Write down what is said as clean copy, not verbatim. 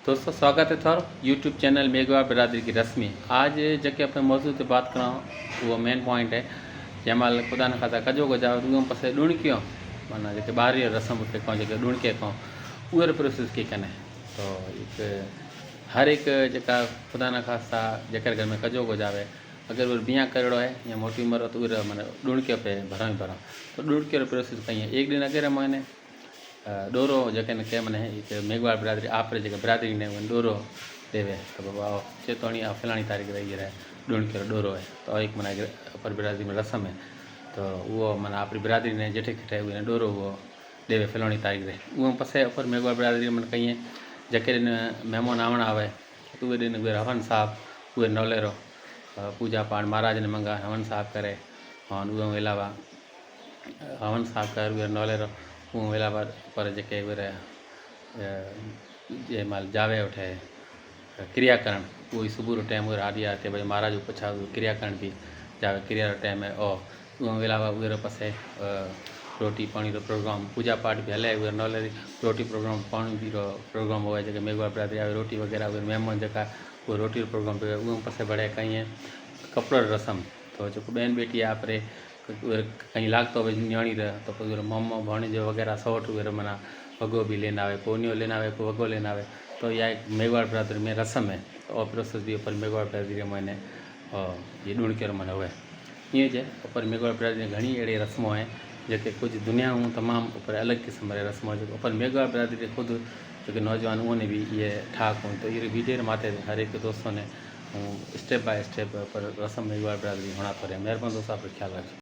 दोस्तों स्वागत है थारो यूट्यूब चैनल मेघवार बिरादरी की रस्मी। आज जैसे अपने मौजूद से बात करा वो मेन पॉइंट है जैमाल खुदा न खाता कजो को जाओ तो पास डुणकियों माना जो बाहरी रस्म के कहूँ जो डुणके कहूँ उहे प्रोसेस की कने तो एक हर एक जका खुदा न खास्ता जकर घर में कजो को जावे अगर वो बिया करो है या मोटी उम्र हो तो उहे मैंने डुणकियों पे भरा ही भरा तो डुणकियों प्रोसेस कहीं है। एक दिन अगर मैंने डोरो जैसे के मैंने एक मेघवार बिरादरी आप जो बिरादरी ने डोरो देवे तो बाबा चेतौनी फलानी तारीख रही है डुणकियों डोरो है तो एक मना अपर बिरादरी में रस्म है तो वो मना अपनी बिरादरी ने जेठे खिठे हुए डोरो वो देवे फलानी तारीख रहे वो पसे अपर मेघवार बिरादरी मन कहीं जैसे दिन मेहमान आवण आवे तो वे दिन हवन साहब वे नौलेरो पूजा पाठ महाराज ने मंगा हवन साहब करे और उन अलावा हवन साहब कर वे नौलेरो वो अलावा पर जेके वे जे माल जावे उठे क्रियाकरण वो सुबह टाइम वो आदि आते भाई महाराज पछा क्रियाकरण भी जावे क्रिया टाइम है और वो अलावा वे पासे रोटी पानी रो प्रोग्राम पूजा पाठ भी हले वे नॉलेज रोटी प्रोग्राम पानी भी रो प्रोग्राम हुआ जो मेघवार बिरादरी आवे रोटी वगैरह वे मेहमान जका वो रोटी रो प्रोग्राम पे वो पासे बढ़े कहीं कपड़ो रस्म तो जो बहन बेटी आप रे कहीं लागतो हो न्याणी रहे तो फिर मम्मो भाणीजो वगैरह सौट वगैरह मना वगो भी लेना आवे पोनियो लेना आवे को वगो लेना आवे तो यह एक मेघवार बिरादरी में रस्म है और प्रोसेस भी ऊपर मेघवार बिरादरी मैंने ये डुणकियों मन हुए ये जे ऊपर मेघवार बिरादरी घनी अड़ी रस्मों हैं जो कि कुछ दुनिया में तमाम ऊपर अलग किस्म के रस्मों जो ऊपर मेघवार बिरादरी खुद जो नौजवान उन्होंने भी ये ठाक हूँ तो ये वीडियो माते हर एक दोस्तों ने स्टेप बाय स्टेप पर रस्म मेघवार बिरादरी होना पड़े। मेहरबानी दोस्तों आप ख्याल रखें।